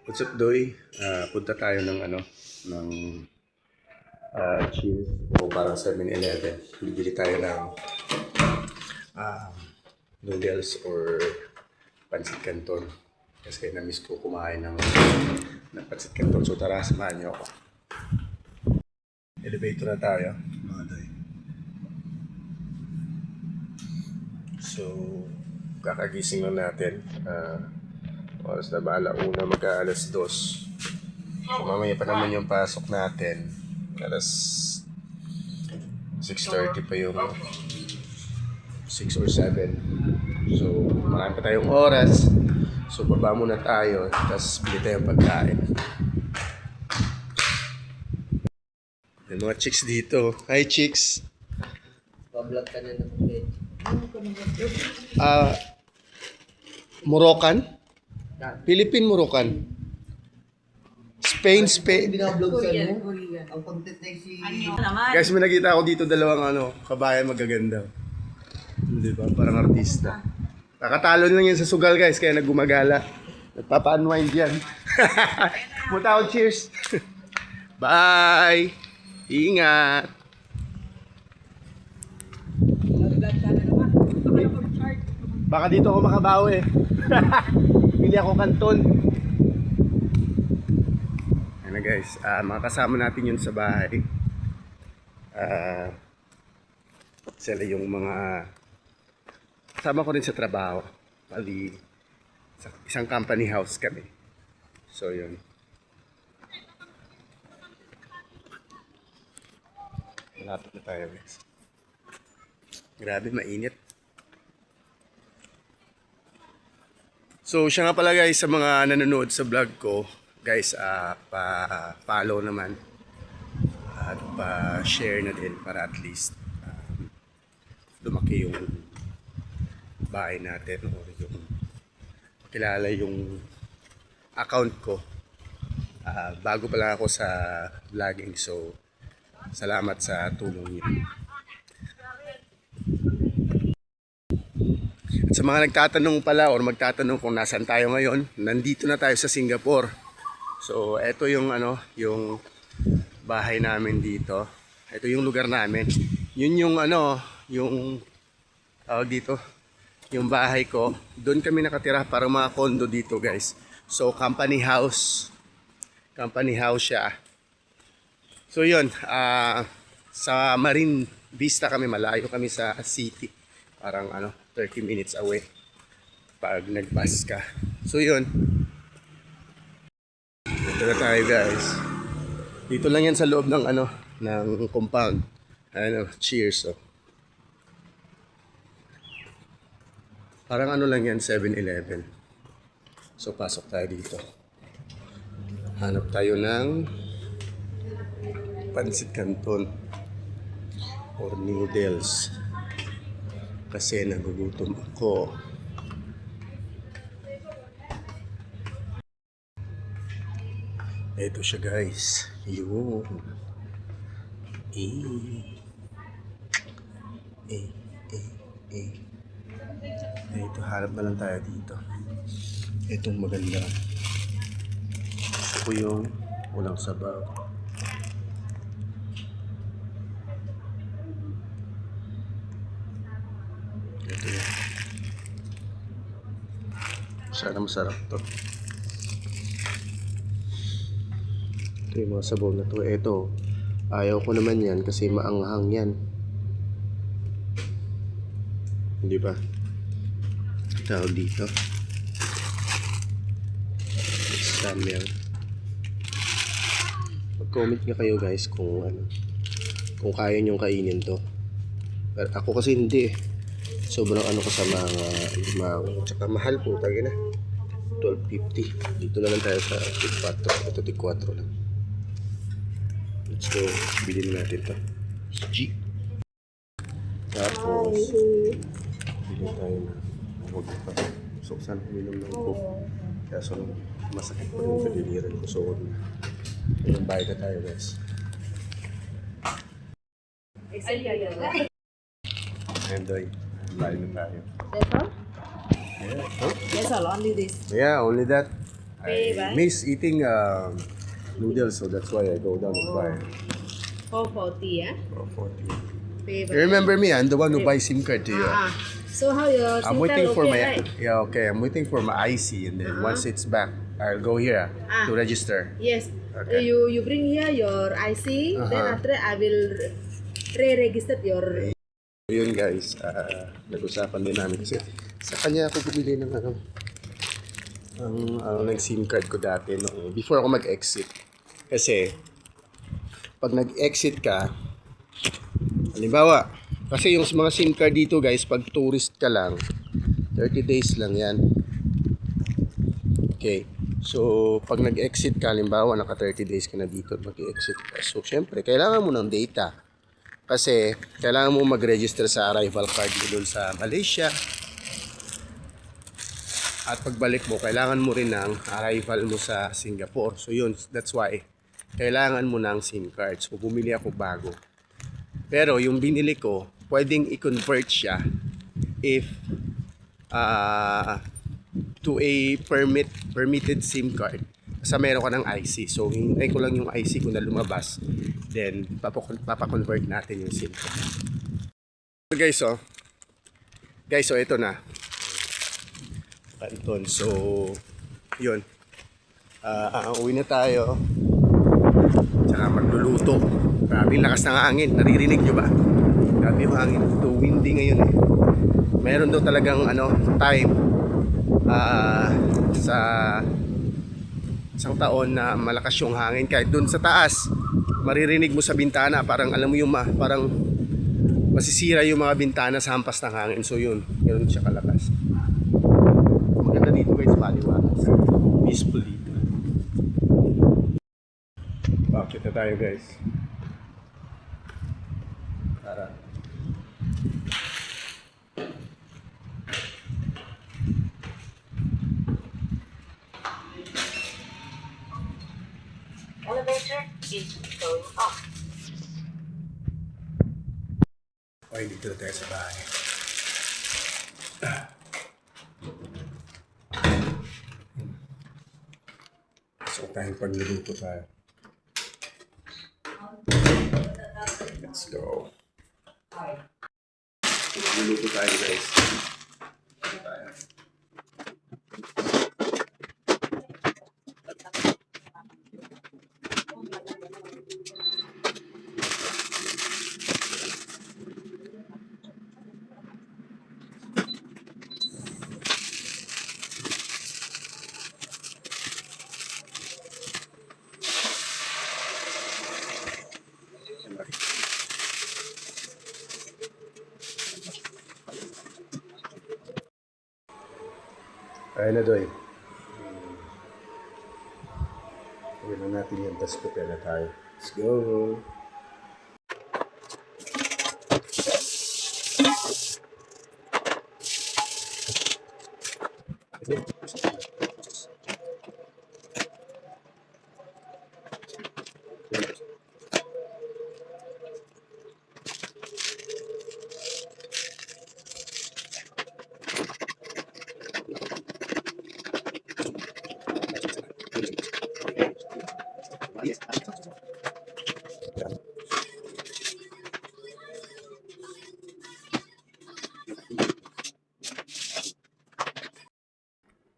What's up, Doy? Punta tayo ng ng cheese o parang 7-Eleven. Bibili tayo ng noodles or pancit canton. Kasi na-miss ko kumain ng pancit canton. So tara, samahan niyo ako. Elevator na tayo, mga Doy. So, kakagising lang natin. Oras na ba? Alauna, mag-aalas 2. So, mamaya pa naman yung pasok natin. Alas 6:30 pa yung 6 or 7. So, marami pa tayong oras. So, baba muna tayo. Tapos, bili tayong pagkain. May mga chicks dito. Hi, chicks! Pablog ka na ng Moroccan? Philippine Moroccan? Spain. Binablog ka no? Ang content na si... Guys, may nakita ako dito dalawang kabayan magaganda. Di ba? Parang artista. Nakatalo lang yan sa sugal, guys, kaya naggumagala. Nagpapa-unwind yan. Punta ako, cheers! Bye! Ingat! Baka dito ako makabawi. Pili ako kanton. Ano guys, mga kasama natin yun sa bahay. Sila yung mga kasama ko rin sa trabaho. Bali, isang company house kami. So yun. Malapit na tayo guys. Grabe, mainit. So siya nga pala guys, sa mga nanonood sa vlog ko, guys, pa-follow naman at pa-share na din para at least lumaki yung bahay natin o yung kilala yung account ko. Bago pa lang ako sa vlogging, so salamat sa tulong niyo. At sa mga nagtatanong pala or magtatanong kung nasaan tayo ngayon, nandito na tayo sa Singapore. So, ito yung yung bahay namin dito. Ito yung lugar namin. Yun yung yung tawag dito, yung bahay ko. Doon kami nakatira, para mga condo dito, guys. So, company house. Company house siya. So, yun, sa Marine Vista kami, malayo kami sa city. Parang 30 minutes away pag nag-bus ka. So yun. Dito na tayo guys. Dito lang yan sa loob ng ng compound. Cheers. Oh. Parang lang yan, 7-Eleven. So pasok tayo dito. Hanap tayo ng pancit canton or noodles. Kasi nagugutom ako. Ito siya guys. Yun. Ito, harap na lang tayo dito. Itong maganda. Gusto ko yung walang sabaw. Ito yan. Sana masarap to. Ito yung mga sabaw na to. Ito, ayaw ko naman yan kasi maanghang yan. Hindi ba? Tawag dito. Samyang. Mag-comment nga kayo guys kung kung kaya nyong kainin to. Pero ako kasi hindi eh. Sobrang ko sa mga tsaka mahal po tayo na 12.50. Dito na lang tayo sa Tig 4. Ito Tig 4 lang. Let's go, bilhin natin to sa G. Tapos bilhin tayo na huwag pa. So saan uminom ng coke. Kaya so masakit pa rin sa diliran ko. So yung bayad na tayo guys. Enjoy. Bayad na tayo. That's all? Yeah. Huh? That's all, only this. Yeah, only that. I miss eating noodles, so that's why I go down and buy 440, yeah? for 40. Pay You remember me? I'm the one who buys SIM card to you. So how your I'm SIM waiting card for my right? I'm waiting for my IC, and then once it's back, I'll go here to register. Yes. Okay. You bring here your IC, then after that I will re-register your... So yun guys, nag-usapan din namin kasi sa kanya ako bumili ng ng SIM card ko dati no, before ako mag-exit. Kasi pag nag-exit ka, halimbawa, kasi yung mga SIM card dito guys, pag tourist ka lang, 30 days lang yan. Okay. So, pag nag-exit ka, halimbawa, naka 30 days ka na dito, mag-exit ka. So, syempre, kailangan mo ng data. Kasi, kailangan mo mag-register sa arrival card mo doon sa Malaysia. At pagbalik mo, kailangan mo rin ng arrival mo sa Singapore. So, yun, that's why, kailangan mo ng SIM card. So, bumili ako bago. Pero, yung binili ko, pwedeng i-convert siya if to a permitted SIM card sa meron ka ng IC. So, hintay ko lang yung IC ko na lumabas. Then, papakonvert natin yung SIM card. So, guys, so ito na. Canton. So, yun. Uwi na tayo. Tsaka magluluto. Grabe yung lakas ng hangin. Naririnig nyo ba? Grabe yung hangin. Ito, windy ngayon eh. Meron daw talagang time sa isang taon na malakas yung hangin. Kahit dun sa taas, maririnig mo sa bintana. Parang alam mo yung parang masisira yung mga bintana sa hampas ng hangin. So yun, ganoon siya kalakas. Maganda dito guys, maliwanag. Peaceful dito. Bakit na tayo guys? Tara. Elevator is going up. Okay, dito na tayo sa bahay. So, tayong pagluluto tayo. Let's go. Pagluluto tayo guys. Ayun na doy. Gawin na natin yan, tapos prepare na tayo. Let's go!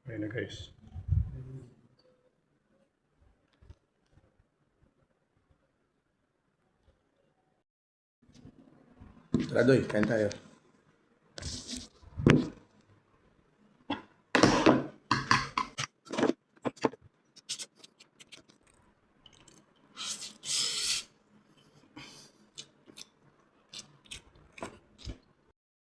Ayun na guys. Tara doy, kain tayo.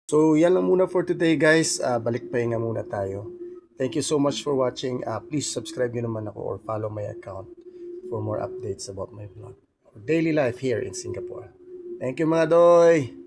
So, yan lang muna for today guys. Balik pahinga muna tayo. Thank you so much for watching. Please subscribe nyo naman ako or follow my account for more updates about my vlog or daily life here in Singapore. Thank you mga doy!